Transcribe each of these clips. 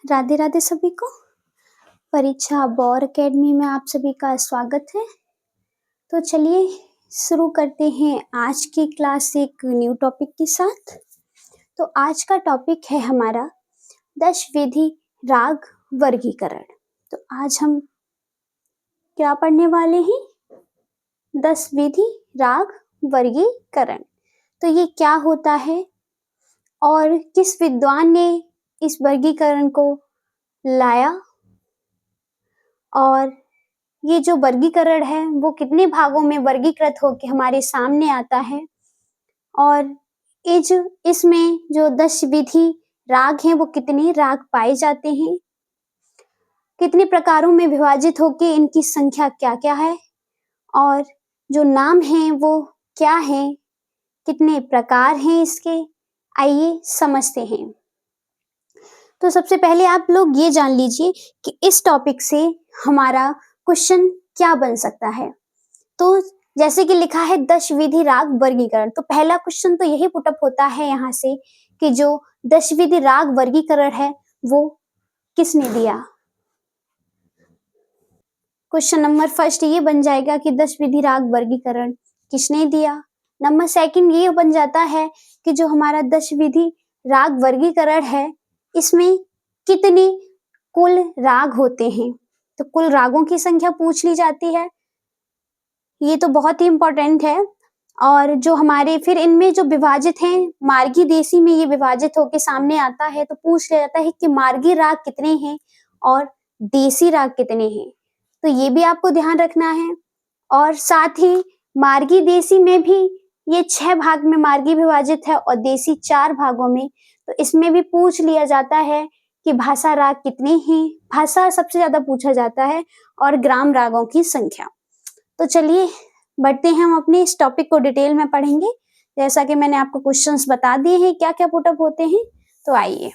राधे राधे सभी को। परीक्षा बौर एकेडमी में आप सभी का स्वागत है। तो चलिए शुरू करते हैं आज की क्लास एक न्यू टॉपिक के साथ। तो आज का टॉपिक है हमारा 10 विधि राग वर्गीकरण। तो आज हम क्या पढ़ने वाले हैं? 10 विधि राग वर्गीकरण। तो ये क्या होता है और किस विद्वान ने इस वर्गीकरण को लाया, और ये जो वर्गीकरण है वो कितने भागों में वर्गीकृत होकर हमारे सामने आता है, और इसमें जो 10 विधि राग हैं वो कितने राग पाए जाते हैं, कितने प्रकारों में विभाजित होकर इनकी संख्या क्या क्या है, और जो नाम हैं वो क्या हैं, कितने प्रकार हैं इसके, आइए समझते हैं। तो सबसे पहले आप लोग ये जान लीजिए कि इस टॉपिक से हमारा क्वेश्चन क्या बन सकता है। तो जैसे कि लिखा है 10 विधि राग वर्गीकरण, तो पहला क्वेश्चन तो यही पुटअप होता है यहाँ से कि जो 10 विधि राग वर्गीकरण है वो किसने दिया। क्वेश्चन नंबर फर्स्ट ये बन जाएगा कि 10 विधि राग वर्गीकरण किसने दिया। नंबर सेकंड ये बन जाता है कि जो हमारा 10 विधि राग वर्गीकरण है इसमें कितने कुल राग होते हैं। तो कुल रागों की संख्या पूछ ली जाती है, ये तो बहुत ही इंपॉर्टेंट है। और जो हमारे फिर इनमें जो विभाजित हैं, मार्गी देसी में ये विभाजित होके सामने आता है, तो पूछ लिया जाता है कि मार्गी राग कितने हैं और देसी राग कितने हैं। तो ये भी आपको ध्यान रखना है। और साथ ही मार्गी देसी में भी ये 6 भाग में मार्गी विभाजित है और देसी 4 भागों में। तो इसमें भी पूछ लिया जाता है कि भाषा राग कितने हैं, भाषा सबसे ज्यादा पूछा जाता है, और ग्राम रागों की संख्या। तो चलिए बढ़ते हैं, हम अपने इस टॉपिक को डिटेल में पढ़ेंगे। जैसा कि मैंने आपको क्वेश्चंस बता दिए हैं क्या क्या पुटअप होते हैं। तो आइए,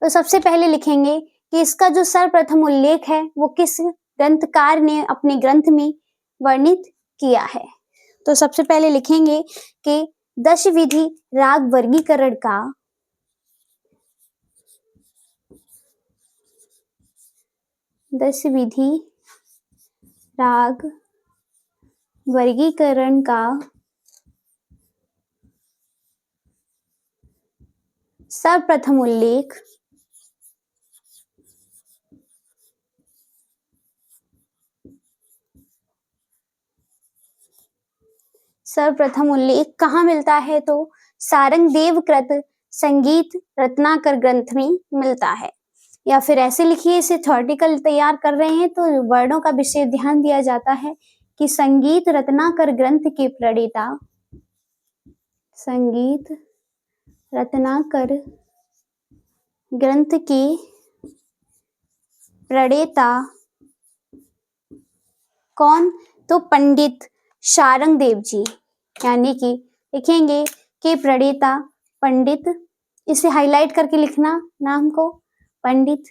तो सबसे पहले लिखेंगे कि इसका जो सर्वप्रथम उल्लेख है वो किस ग्रंथकार ने अपने ग्रंथ में वर्णित किया है। तो सबसे पहले लिखेंगे कि 10 विधि राग वर्गीकरण का 10 विधि राग वर्गीकरण का सर्वप्रथम उल्लेख कहाँ मिलता है। तो सारंग देवकृत संगीत रत्नाकर ग्रंथ में मिलता है। या फिर ऐसे लिखिए, इसे थ्योरेटिकल तैयार कर रहे हैं तो वर्णों का विशेष ध्यान दिया जाता है कि संगीत रत्नाकर ग्रंथ के प्रणेता, संगीत रत्नाकर ग्रंथ के प्रणेता कौन। तो पंडित सारंग देव जी, यानी कि लिखेंगे कि प्रणेता पंडित, इसे हाईलाइट करके लिखना नाम को, पंडित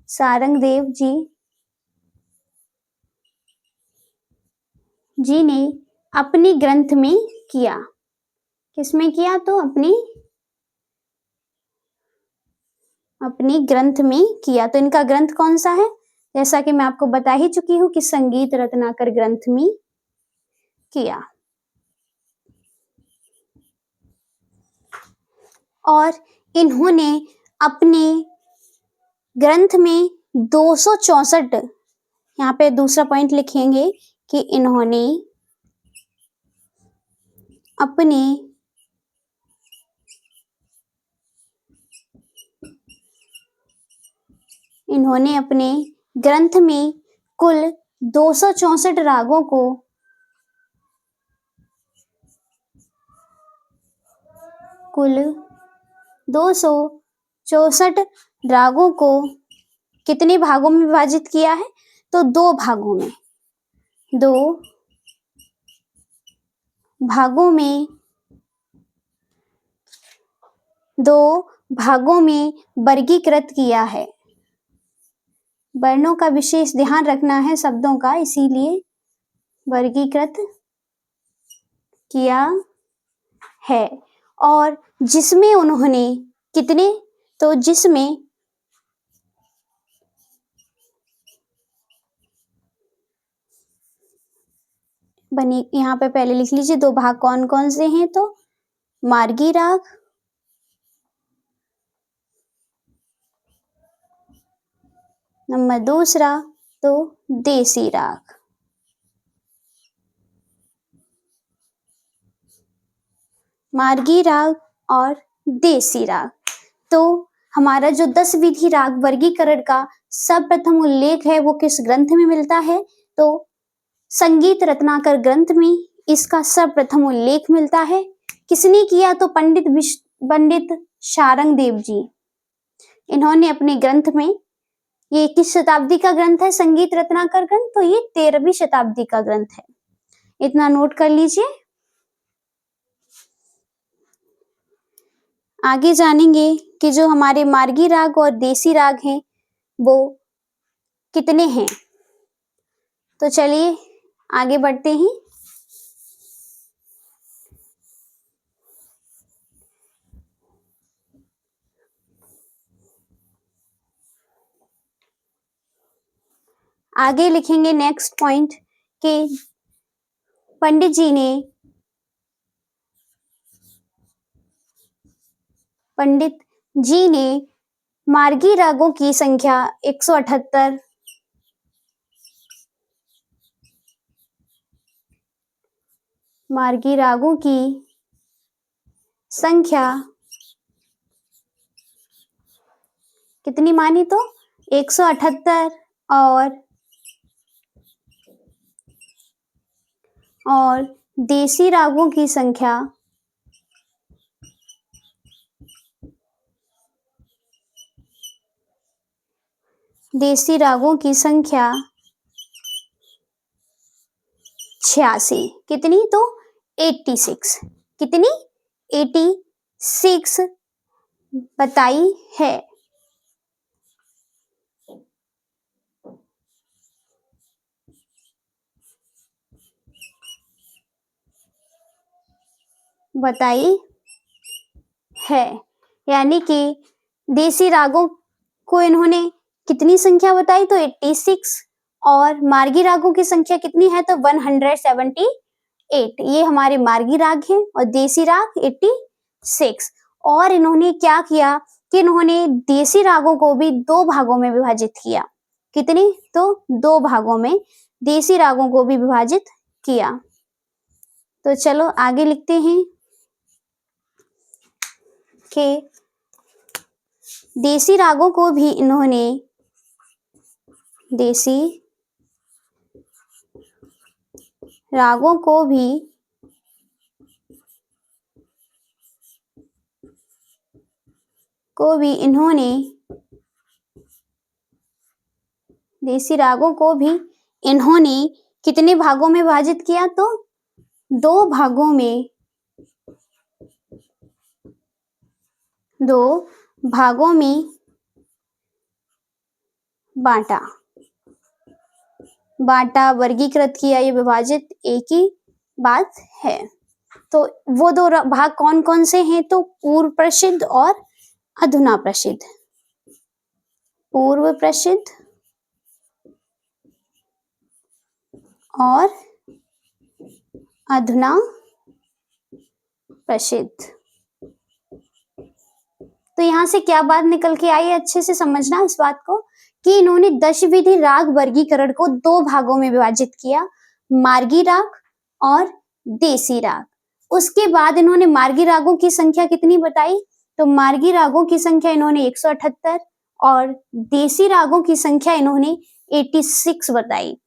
सारंग देव जी ने अपनी ग्रंथ में किया। किसमें किया। तो अपनी ग्रंथ में किया। तो इनका ग्रंथ कौन सा है, जैसा कि मैं आपको बता ही चुकी हूं कि संगीत रत्नाकर ग्रंथ में किया। और इन्होंने अपने ग्रंथ में 264, यहाँ पे दूसरा पॉइंट लिखेंगे कि इन्होंने अपने ग्रंथ में कुल 264 रागों को कितने भागों में विभाजित किया है। तो 2 भागों में वर्गीकृत किया है। वर्णों का विशेष ध्यान रखना है शब्दों का, इसीलिए वर्गीकृत किया है। और जिसमें उन्होंने कितने, तो जिसमें बनी, यहाँ पे पहले लिख लीजिए 2 भाग कौन कौन से हैं, तो मार्गी राग नंबर दूसरा तो देसी राग। मार्गी राग और देसी राग। तो हमारा जो 10 विधि राग वर्गीकरण का सर्वप्रथम उल्लेख है वो किस ग्रंथ में मिलता है, तो संगीत रत्नाकर ग्रंथ में इसका सर्वप्रथम उल्लेख मिलता है। किसने किया, तो पंडित शारंग देव जी। इन्होंने अपने ग्रंथ में, ये किस शताब्दी का ग्रंथ है संगीत रत्नाकर ग्रंथ, तो ये 13वीं शताब्दी का ग्रंथ है, इतना नोट कर लीजिए। आगे जानेंगे कि जो हमारे मार्गी राग और देसी राग हैं वो कितने हैं। तो चलिए आगे बढ़ते हैं। आगे लिखेंगे नेक्स्ट पॉइंट कि पंडित जी ने मार्गी रागों की संख्या 178, मार्गी रागों की संख्या कितनी मानी, तो 178 और देसी रागों की संख्या 86। कितनी, तो 86। कितनी, 86 बताई है। बताई है, यानी कि देसी रागों को इन्होंने कितनी संख्या बताई, तो 86, और मार्गी रागों की संख्या कितनी है, तो 178। ये हमारे मार्गी राग हैं और देसी राग 86। और इन्होंने क्या किया कि इन्होंने देसी रागों को भी 2 भागों में विभाजित किया। कितनी, तो 2 भागों में देसी रागों को भी विभाजित किया। तो चलो आगे लिखते हैं कि देसी रागों को भी इन्होंने कितने भागों में विभाजित किया, तो 2 भागों में बांटा, वर्गीकृत किया, ये विभाजित एक ही बात है। तो वो 2 भाग कौन कौन से हैं, तो पूर्व प्रसिद्ध और अधुना प्रसिद्ध। पूर्व प्रसिद्ध और अधुना प्रसिद्ध। तो यहां से क्या बात निकल के आई, अच्छे से समझना इस बात को कि इन्होंने 10 विधि राग वर्गीकरण को 2 भागों में विभाजित किया, मार्गी राग और देसी राग। उसके बाद इन्होंने मार्गी रागों की संख्या कितनी बताई, तो मार्गी रागों की संख्या इन्होंने 178 और देसी रागों की संख्या इन्होंने 86 बताई।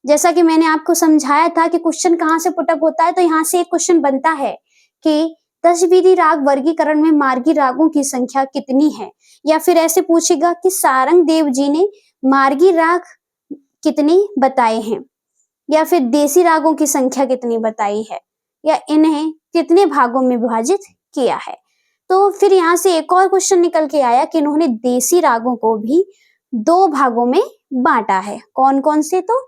जैसा कि मैंने आपको समझाया था कि क्वेश्चन कहाँ से पुटअप होता है, तो यहाँ से एक क्वेश्चन बनता है कि 10 विधि राग वर्गीकरण में मार्गी रागों की संख्या कितनी है, या फिर ऐसे पूछेगा कि सारंग देव जी ने मार्गी राग कितने बताए हैं, या फिर देसी रागों की संख्या कितनी बताई है, या इन्हें कितने भागों में विभाजित किया है। तो फिर यहाँ से एक और क्वेश्चन निकल के आया कि इन्होंने देसी रागों को भी 2 भागों में बांटा है। कौन कौन से, तो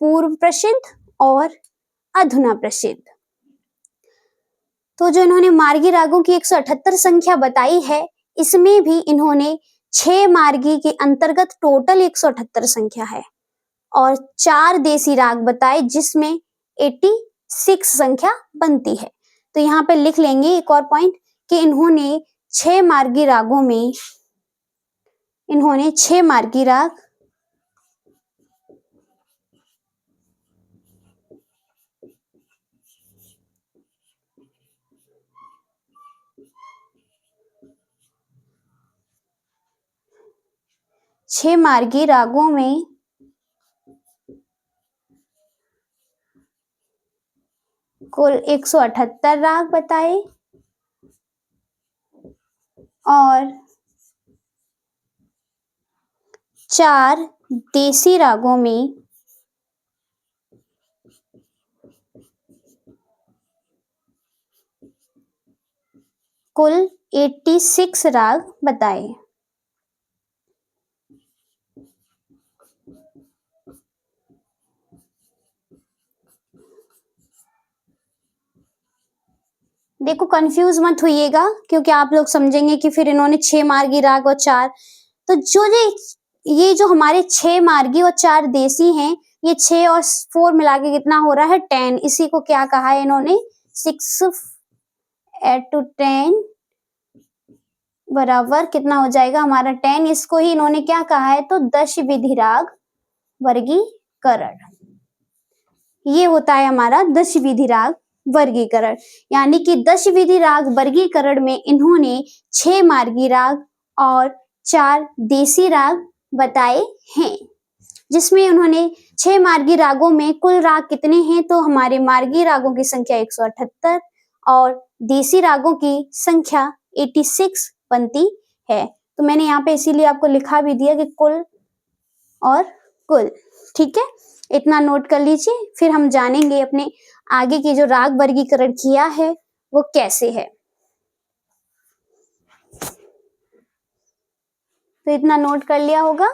पूर्व प्रसिद्ध और अधुना प्रसिद्ध। तो जो इन्होंने मार्गी रागों की 178 संख्या बताई है, इसमें भी इन्होंने 6 मार्गी के अंतर्गत टोटल 178 संख्या है और 4 देसी राग बताए जिसमें 6 संख्या बनती है। तो यहाँ पे लिख लेंगे एक और पॉइंट कि इन्होंने 6 मार्गी रागों में 6 मार्गी राग 6 मार्गी रागों में कुल 178 राग बताए और 4 देसी रागों में कुल 86 राग बताए। देखो कंफ्यूज मत होइएगा, क्योंकि आप लोग समझेंगे कि फिर इन्होंने 6 मार्गी राग और 4, तो ये जो हमारे 6 मार्गी और 4 देसी हैं, ये 6 और 4 मिला के कितना हो रहा है 10। इसी को क्या कहा है इन्होंने 6 8 to 10 बराबर कितना हो जाएगा हमारा 10। इसको ही इन्होंने क्या कहा है तो दशविधि राग वर्गीकरण। ये होता है हमारा दशविधि राग वर्गीकरण, यानी कि दशविधि राग वर्गीकरण में इन्होंने 6 मार्गी राग और 4 देसी राग बताए हैं, जिसमें उन्होंने 6 मार्गी रागों में कुल राग कितने हैं तो हमारे मार्गी रागों की संख्या 178 और देसी रागों की संख्या 86 बनती है। तो मैंने यहाँ पे इसीलिए आपको लिखा भी दिया कि कुल और कुल, ठीक है, इतना नोट कर लीजिए। फिर हम जानेंगे अपने आगे की जो राग वर्गीकरण किया है वो कैसे है। तो इतना नोट कर लिया होगा।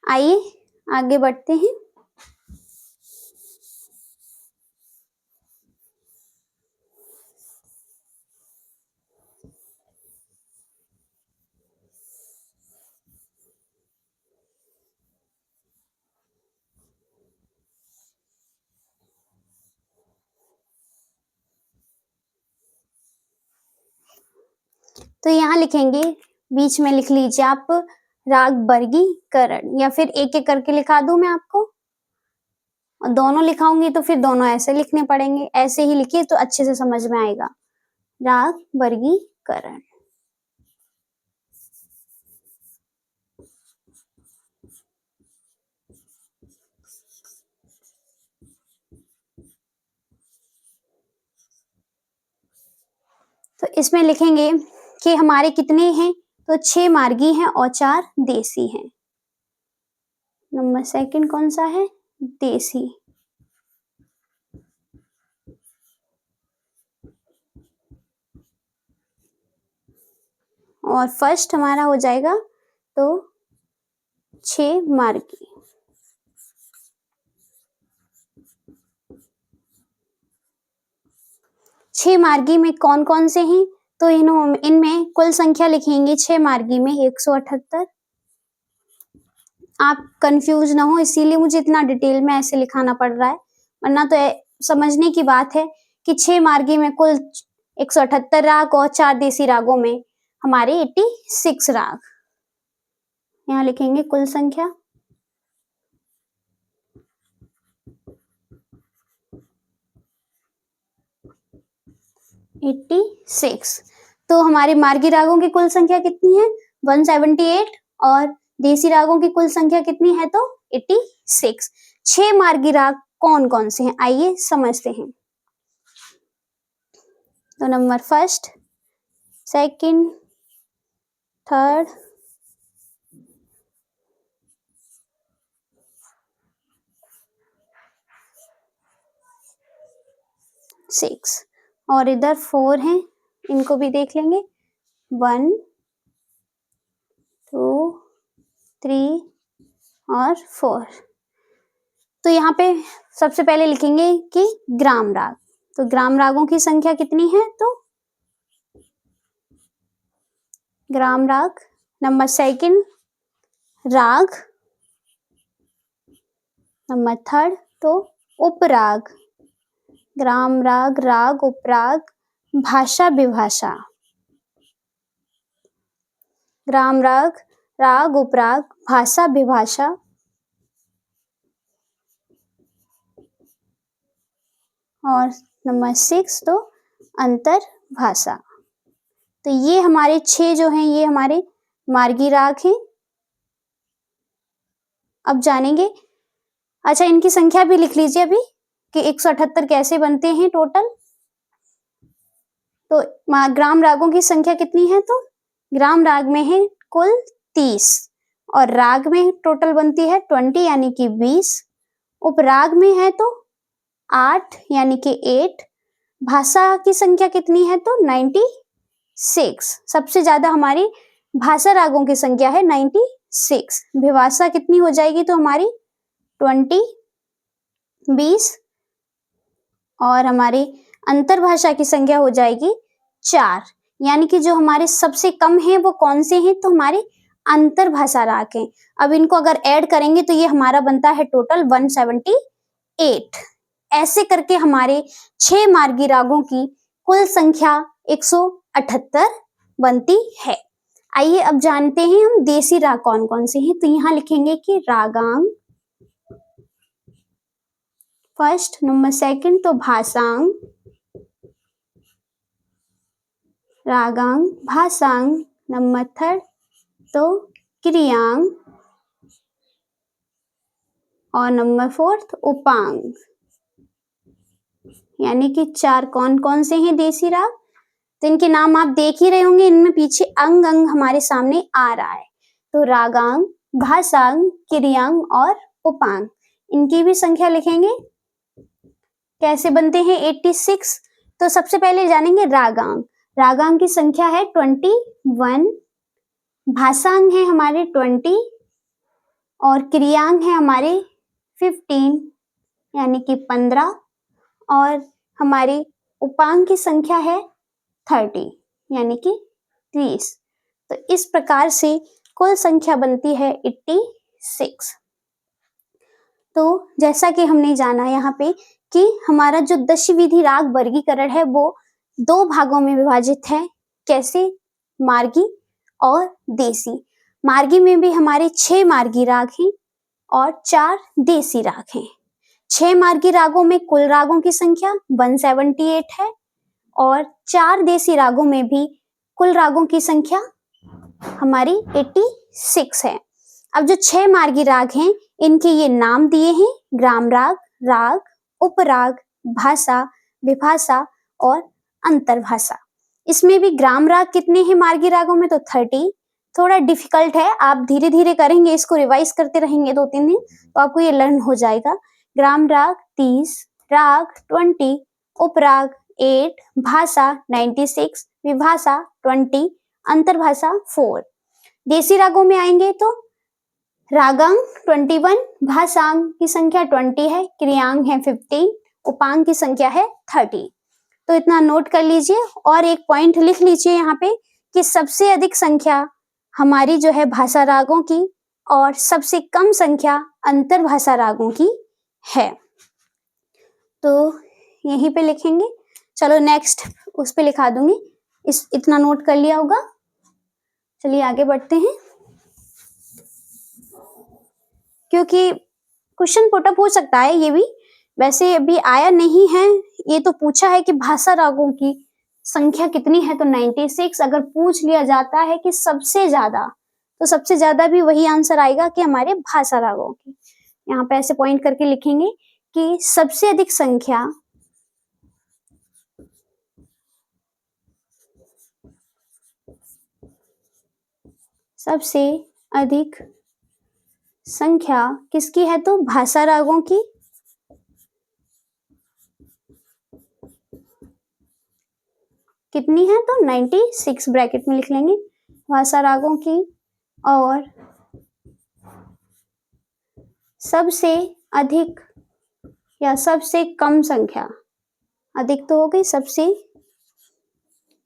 आइए आगे बढ़ते हैं। तो यहाँ लिखेंगे, बीच में लिख लीजिए आप राग वर्गीकरण, या फिर एक एक करके लिखा दूं मैं आपको, और दोनों लिखाऊंगी तो फिर दोनों ऐसे लिखने पड़ेंगे। ऐसे ही लिखिए तो अच्छे से समझ में आएगा। राग वर्गीकरण, तो इसमें लिखेंगे कि हमारे कितने हैं तो 6 मार्गी हैं और 4 देसी हैं। नंबर सेकंड कौन सा है, देसी। और फर्स्ट हमारा हो जाएगा तो 6 मार्गी। छह मार्गी में कौन कौन से हैं तो इनमें कुल संख्या लिखेंगे 6 मार्गी में 178। आप कंफ्यूज ना हो, इसीलिए मुझे इतना डिटेल में ऐसे लिखाना पड़ रहा है, वरना तो समझने की बात है कि 6 मार्गी में कुल 178 राग और 4 देसी रागों में हमारे 86 राग। यहाँ लिखेंगे कुल संख्या 86। तो हमारे मार्गी रागों की कुल संख्या कितनी है 178 और देसी रागों की कुल संख्या कितनी है तो 86। 6 मार्गी राग कौन कौन से हैं आइए समझते हैं। तो number first, second, third, six, और इधर 4 हैं, इनको भी देख लेंगे 1 2 3 और 4। तो यहाँ पे सबसे पहले लिखेंगे कि ग्राम राग। तो ग्राम रागों की संख्या कितनी है तो ग्राम राग। नंबर सेकंड राग, नंबर थर्ड तो उपराग, ग्राम राग, राग, उपराग, भाषा, विभाषा। ग्राम राग, राग, उपराग, भाषा, विभाषा। और नंबर 6 तो अंतर भाषा। तो ये हमारे 6 जो हैं ये हमारे मार्गी राग हैं। अब जानेंगे, अच्छा इनकी संख्या भी लिख लीजिए अभी कि 178 कैसे बनते हैं टोटल। तो ग्राम रागों की संख्या कितनी है, तो ग्राम राग में है कुल 30 और राग में टोटल बनती है 20 यानी कि 20। उपराग में है तो 8 यानी कि 8। भाषा की संख्या कितनी है, तो 96। सबसे ज्यादा हमारी भाषा रागों की संख्या है 96। विभाषा कितनी हो जाएगी, तो हमारी 20, 20। और हमारी अंतरभाषा की संख्या हो जाएगी 4। यानी कि जो हमारे सबसे कम है वो कौन से हैं, तो हमारे अंतरभाषा राग हैं। अब इनको अगर ऐड करेंगे तो ये हमारा बनता है टोटल 178। ऐसे करके हमारे 6 मार्गी रागों की कुल संख्या 178 बनती है। आइए अब जानते हैं हम देसी राग कौन कौन से हैं। तो यहाँ लिखेंगे कि रागांग फर्स्ट, नंबर 2 तो भाषांग, रागांग, भाषांग, नंबर 3 तो क्रियांग और नंबर 4 उपांग। यानी कि 4 कौन कौन से हैं देसी राग। तो इनके नाम आप देख ही रहे होंगे, इनमें पीछे अंग अंग हमारे सामने आ रहा है। तो रागांग, भाषांग, क्रियांग और उपांग, इनकी भी संख्या लिखेंगे। कैसे बनते हैं 86। तो सबसे पहले जानेंगे रागांग। रागांग की संख्या है 21। भाषांग है हमारे 20 और क्रियांग है हमारे 15 यानी कि 15 और हमारी उपांग की संख्या है 30 यानी कि 30। तो इस प्रकार से कुल संख्या बनती है 86। तो जैसा कि हमने जाना यहाँ पे कि हमारा जो दशविधि राग वर्गीकरण है वो 2 भागों में विभाजित है। कैसे, मार्गी और देसी। मार्गी में भी हमारे 6 मार्गी राग हैं और 4 देसी राग हैं। 6 मार्गी रागों में कुल रागों की संख्या 178 है और 4 देसी रागों में भी कुल रागों की संख्या हमारी 86 है। अब जो 6 मार्गी राग हैं इनके ये नाम दिए हैं, ग्राम राग, राग, उपराग, भाषा, विभाषा और अंतरभाषा। इसमें भी ग्राम राग कितने हैं मार्गी रागों में, तो 30। थोड़ा डिफिकल्ट है, आप धीरे धीरे करेंगे, इसको रिवाइज करते रहेंगे 2-3 दिन तो आपको ये लर्न हो जाएगा। ग्राम राग 30, राग 20, उपराग 8, भाषा 96, विभाषा 20, अंतरभाषा 4। देसी रागों में आएंगे तो रागांग 21, भाषांग की संख्या 20 है, क्रियांग है 15, उपांग की संख्या है 30। तो इतना नोट कर लीजिए और एक पॉइंट लिख लीजिए यहाँ पे कि सबसे अधिक संख्या हमारी जो है भाषा रागों की और सबसे कम संख्या अंतरभाषा रागों की है। तो यहीं पे लिखेंगे। चलो नेक्स्ट उस पे लिखा दूंगी, इतना नोट कर लिया होगा। चलिए आगे बढ़ते हैं, क्योंकि क्वेश्चन पुटअप हो सकता है ये भी, वैसे अभी आया नहीं है। ये तो पूछा है कि भाषा रागों की संख्या कितनी है, तो 96। अगर पूछ लिया जाता है कि सबसे ज्यादा, तो सबसे ज्यादा भी वही आंसर आएगा कि हमारे भाषा रागों की। यहाँ पे ऐसे पॉइंट करके लिखेंगे कि सबसे अधिक संख्या किसकी है, तो भाषा रागों की। कितनी है, तो 96 ब्रैकेट में लिख लेंगे भाषा रागों की। और सबसे अधिक या सबसे कम संख्या, अधिक तो हो गई, सबसे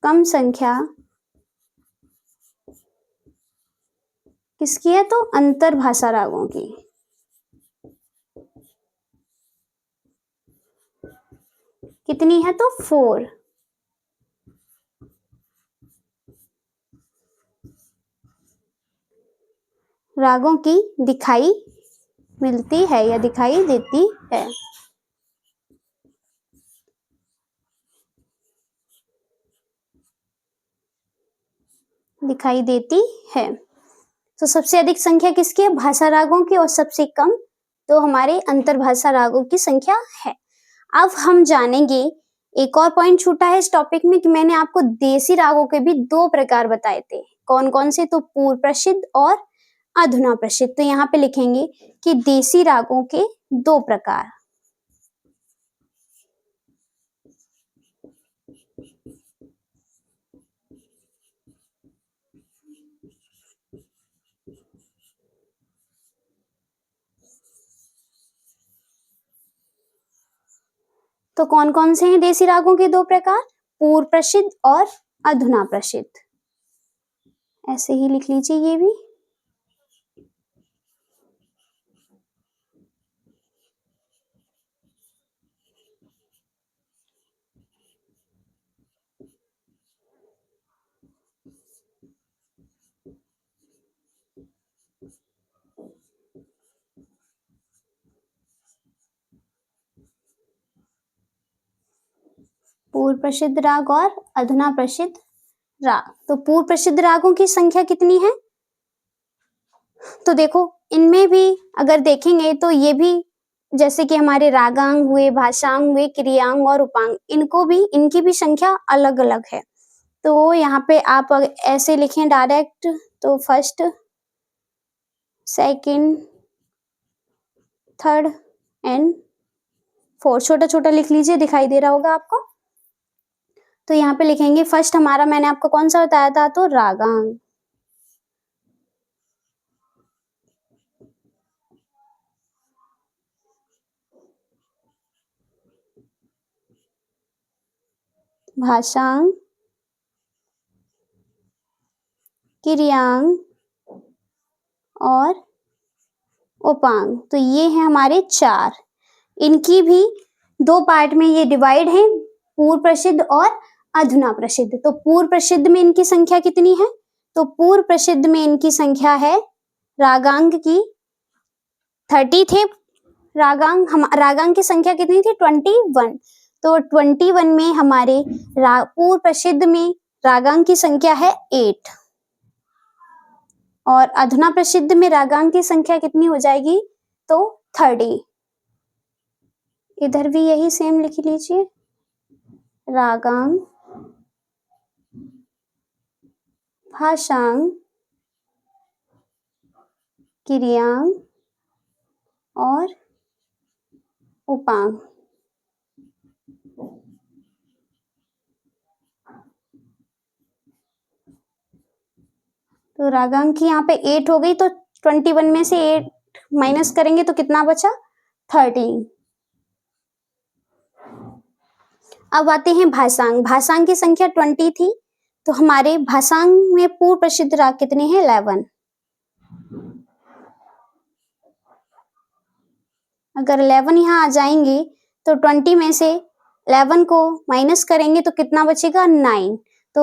कम संख्या किसकी है, तो अंतरभाषा रागों की। कितनी है तो 4। रागों की दिखाई मिलती है या दिखाई देती है। दिखाई देती है। तो सबसे अधिक संख्या किसकी है? भाषा रागों की, और सबसे कम तो हमारे अंतर्भाषा रागों की संख्या है। अब हम जानेंगे, एक और पॉइंट छूटा है इस टॉपिक में कि मैंने आपको देसी रागों के भी 2 प्रकार बताए थे। कौन कौन से? तो पूर्व प्रसिद्ध और अधुना प्रसिद्ध। तो यहाँ पे लिखेंगे कि देसी रागों के 2 प्रकार। तो कौन कौन से हैं देसी रागों के 2 प्रकार? पूर्व प्रसिद्ध और अधुना प्रसिद्ध। ऐसे ही लिख लीजिए ये भी। पूर्व प्रसिद्ध राग और अधुना प्रसिद्ध राग। तो पूर्व प्रसिद्ध रागों की संख्या कितनी है? तो देखो, इनमें भी अगर देखेंगे तो ये भी जैसे कि हमारे रागांग हुए, भाषांग हुए, क्रियांग और उपांग, इनकी भी संख्या अलग अलग है। तो यहाँ पे आप ऐसे लिखें डायरेक्ट, तो first, second, third and fourth, छोटा छोटा लिख लीजिए, दिखाई दे रहा होगा आपको। तो यहाँ पे लिखेंगे फर्स्ट हमारा, मैंने आपको कौन सा बताया था? तो रागांग। भाषांग, किरियांग और उपांग। तो ये हैं हमारे 4। इनकी भी 2 पार्ट में ये डिवाइड है, पूर्व प्रसिद्ध और अधुना प्रसिद्ध। तो पूर्व प्रसिद्ध में इनकी संख्या कितनी है? तो पूर्व प्रसिद्ध में इनकी संख्या है रागांग की 30 थे। रागांग की संख्या कितनी थी? 21। तो 21 में हमारे पूर्व प्रसिद्ध में रागांग की संख्या है 8, और अधुना प्रसिद्ध में रागांग की संख्या कितनी हो जाएगी? तो 30। इधर भी यही सेम लिख लीजिए, रागांग, भाषांग, किरियांग और उपांग। तो रागांग की यहाँ पे 8 हो गई, तो 21 में से 8 माइनस करेंगे तो कितना बचा? 13। अब आते हैं भाषांग। भाषांग की संख्या 20 थी, तो हमारे भाषांग में पूर्व प्रसिद्ध राग कितने हैं? 11। अगर 11 यहाँ आ जाएंगे तो 20 में से 11 को माइनस करेंगे तो कितना बचेगा? 9। तो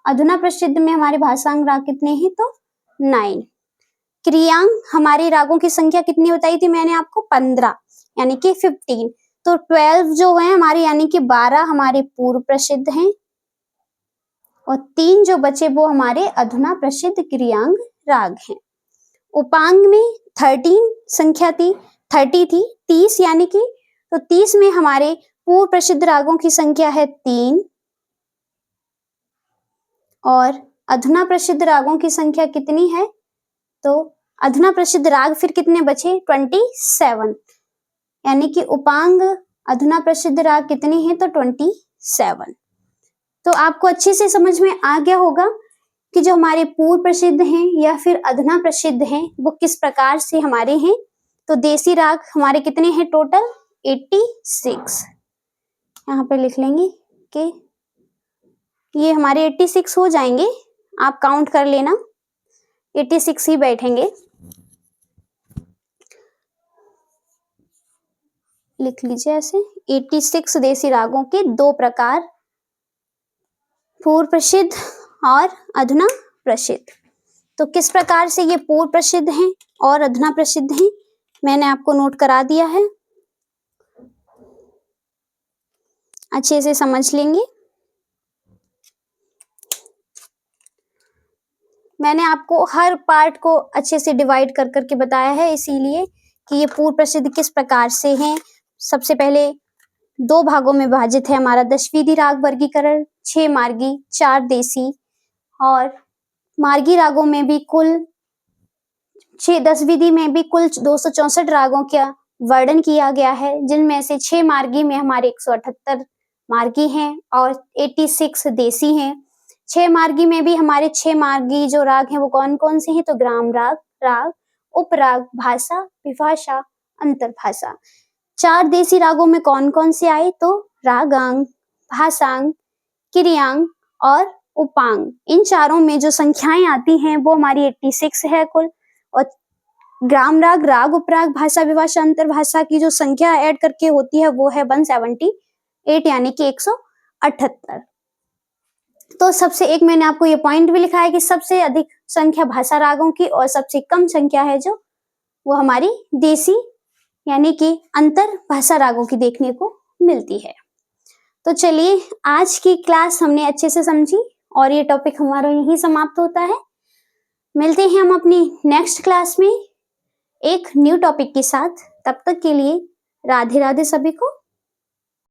अधुना प्रसिद्ध में हमारे भाषांग राग कितने हैं? तो 9। क्रियांग हमारे रागों की संख्या कितनी बताई थी मैंने आपको? 15, यानी कि 15। तो 12 जो है हमारे, यानी कि 12 हमारे पूर्व प्रसिद्ध हैं, और 3 जो बचे वो हमारे अधुना प्रसिद्ध क्रियांग राग हैं। उपांग में 13 संख्या थी, 30 थी, 30 यानी कि, तो 30 में हमारे पूर्व प्रसिद्ध रागों की संख्या है 3, और अधुना प्रसिद्ध रागों की संख्या कितनी है? तो अधुना प्रसिद्ध राग फिर कितने बचे? 27, यानी कि उपांग अधुना प्रसिद्ध राग कितने हैं? तो 27। तो आपको अच्छे से समझ में आ गया होगा कि जो हमारे पूर्व प्रसिद्ध हैं या फिर अधुना प्रसिद्ध हैं वो किस प्रकार से हमारे हैं। तो देसी राग हमारे कितने हैं टोटल? 86। यहाँ पे लिख लेंगे कि ये हमारे 86 हो जाएंगे, आप काउंट कर लेना, 86 ही बैठेंगे। लिख लीजिए ऐसे, 86 देसी रागों के 2 प्रकार, पूर्व प्रसिद्ध और अधुना प्रसिद्ध। तो किस प्रकार से ये पूर्व प्रसिद्ध हैं और अधुना प्रसिद्ध हैं, मैंने आपको नोट करा दिया है, अच्छे से समझ लेंगे। मैंने आपको हर पार्ट को अच्छे से डिवाइड कर करके बताया है, इसीलिए कि ये पूर्व प्रसिद्ध किस प्रकार से हैं। सबसे पहले 2 भागों में विभाजित है हमारा दशविधि राग वर्गीकरण, 6 मार्गी, 4 देसी, और मार्गी रागों में भी कुल 10 विधि में भी कुल 264 रागों का वर्णन किया गया है, जिनमें से 6 मार्गी में हमारे 178 मार्गी हैं और 86 देसी हैं। 6 मार्गी में भी हमारे 6 मार्गी जो राग हैं वो कौन कौन से हैं, तो ग्राम राग, राग, उपराग, भाषा, विभाषा, अंतरभाषा। 4 देसी रागों में कौन कौन से आए, तो रागांग, भाषांग, किरियांग और उपांग। इन चारों में जो संख्याएं आती हैं वो हमारी 86 है कुल, और ग्राम राग, राग, उपराग, भाषा, विभाषा, अंतरभाषा की जो संख्या ऐड करके होती है वो है 178, यानी कि 178। तो सबसे एक मैंने आपको ये पॉइंट भी लिखा है कि सबसे अधिक संख्या भाषा रागों की और सबसे कम संख्या है जो वो हमारी देसी यानी कि अंतर भाषा रागों की देखने को मिलती है। तो चलिए, आज की क्लास हमने अच्छे से समझी और ये टॉपिक हमारा यहीं समाप्त होता है। मिलते हैं हम अपनी नेक्स्ट क्लास में एक न्यू टॉपिक के साथ। तब तक के लिए राधे राधे सभी को।